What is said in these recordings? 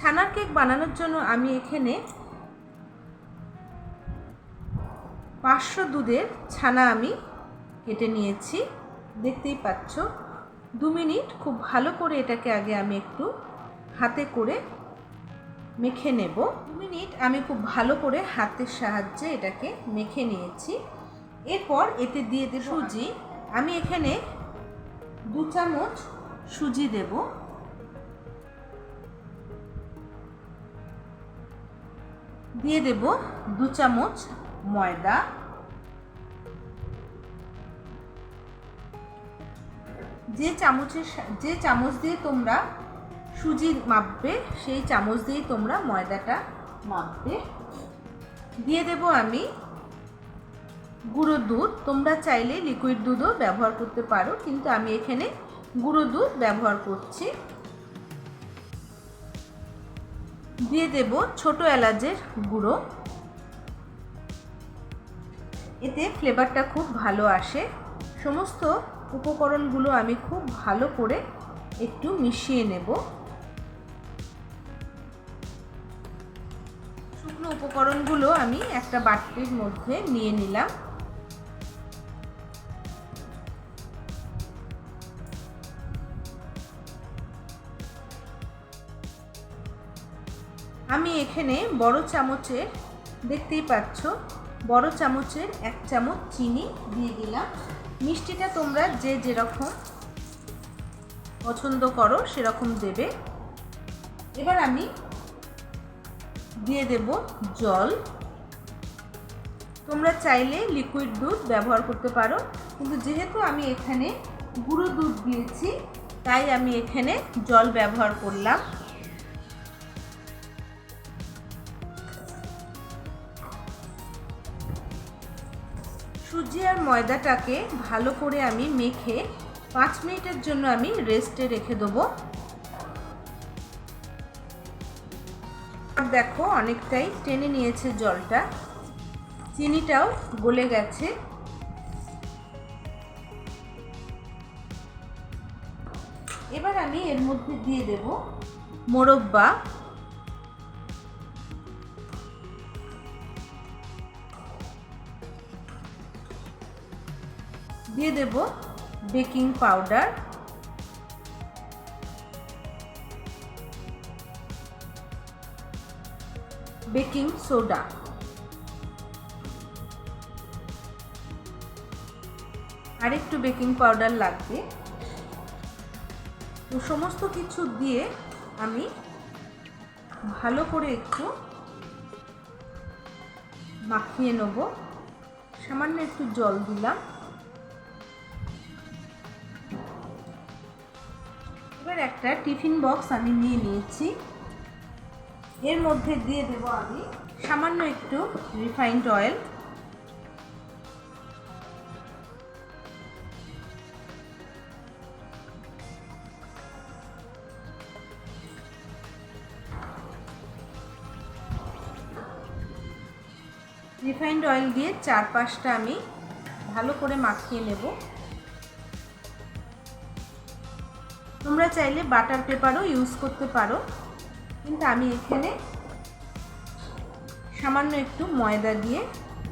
ছানার কেক বানানোর জন্য আমি এখানে 500 দুধের ছানা আমি কেটে নিয়েছি, দেখতেই পাচ্ছ। 2 মিনিট খুব ভালো করে এটাকে আগে আমি একটু হাতে করে মেখে নেব। 2 মিনিট আমি খুব ভালো করে হাতের সাহায্যে এটাকে মেখে নিয়েছি। এরপর এতে দিয়ে দেব সুজি। আমি এখানে 2 চামচ সুজি দেব। দিয়ে দেব 2 চামচ ময়দা। যে চামচ দিয়ে তোমরা সুজি মাপবে সেই চামচ দিয়ে তোমরা ময়দাটা মাপবে। দিয়ে দেব আমি গুঁড়ো দুধ। তোমরা চাইলে লিকুইড দুধও ব্যবহার করতে পারো, কিন্তু আমি এখানে গুঁড়ো দুধ ব্যবহার করছি। দিয়ে দেব ছোট এলাচের গুঁড়ো, এতে ফ্লেভারটা খুব ভালো আসে। সমস্ত উপকরণগুলো আমি খুব ভালো করে একটু মিশিয়ে নেব। শুকনো উপকরণগুলো আমি একটা বাটির মধ্যে নিয়ে নিলাম। আমি এখানে বড় চামচের, দেখতেই পাচ্ছ, বড় চামচের 1 চামচ চিনি দিয়ে দিলাম। মিষ্টিটা তোমরা যে যেরকম পছন্দ করো সেরকম দেবে। এবার আমি দিয়ে দেব জল। তোমরা চাইলে লিকুইড দুধ ব্যবহার করতে পারো, কিন্তু যেহেতু আমি এখানে গুঁড়ো দুধ দিয়েছি তাই আমি এখানে জল ব্যবহার করলাম। সুজি আর ময়দাটাকে ভালো করে আমি মেখে 5 মিনিটের জন্য আমি রেস্টে রেখে দেবো। দেখো অনেকটাই টেনে নিয়েছে জলটা, চিনিটাও গলে গেছে। এবার আমি এর মধ্যে দিয়ে দেব মোরব্বা। দিয়ে দেব বেকিং পাউডার, বেকিং সোডা, আর একটু বেকিং পাউডার লাগবে। তো সমস্ত কিছু দিয়ে আমি ভালো করে একটু মাখিয়ে নেব। সামান্য একটু জল দিলাম। এবার একটা টিফিন বক্স আমি নিয়ে নিয়েছি, এর মধ্যে দিয়ে দেব আমি সামান্য একটু রিফাইন্ড অয়েল। রিফাইন্ড অয়েল দিয়ে 4-5টা আমি ভালো করে মাখিয়ে নেব। তোমরা চাইলে বাটার পেপারও ইউজ করতে পারো, কিন্তু আমি এখানে সামান্য একটু ময়দা দিয়ে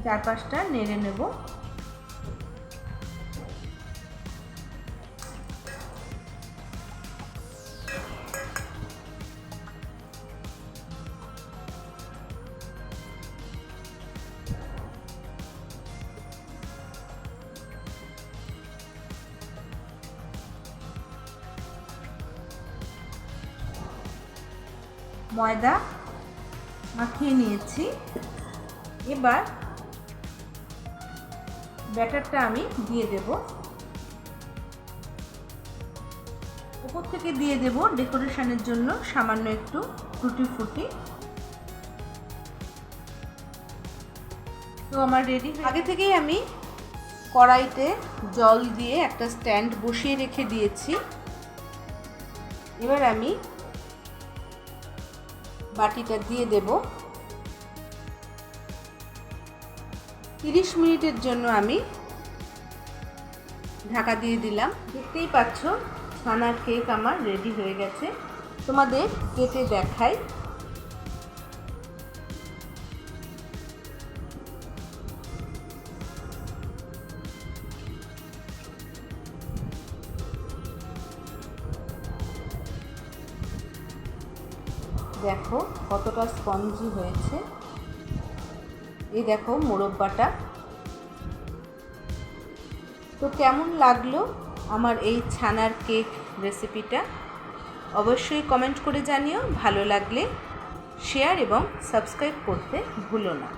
4-5টা নেড়ে নেব। ময়দা মাখিয়ে নিয়েছি। এবার ব্যাটারটা আমি দিয়ে দেব। উপর থেকে দিয়ে দেব ডেকোরেশনের জন্য সামান্য একটু টুটি ফুটি। তো আমার রেডি। আগে থেকেই আমি কড়াইতে জল দিয়ে একটা স্ট্যান্ড বসিয়ে রেখে দিয়েছি। এবার আমি বাটিটা দিয়ে দেব। 30 মিনিটের জন্য আমি ঢাকা দিয়ে দিলাম। দেখতেই পাচ্ছ ছানার কেক আমার রেডি হয়ে গেছে। তোমাদের কেটে দেখাই। দেখো কতটা স্পঞ্জি হয়েছে। এই দেখো মোরব্বাটা। তো কেমন লাগলো আমার এই ছানার কেক রেসিপিটা অবশ্যই কমেন্ট করে জানিও। ভালো লাগলে শেয়ার এবং সাবস্ক্রাইব করতে ভুলো না।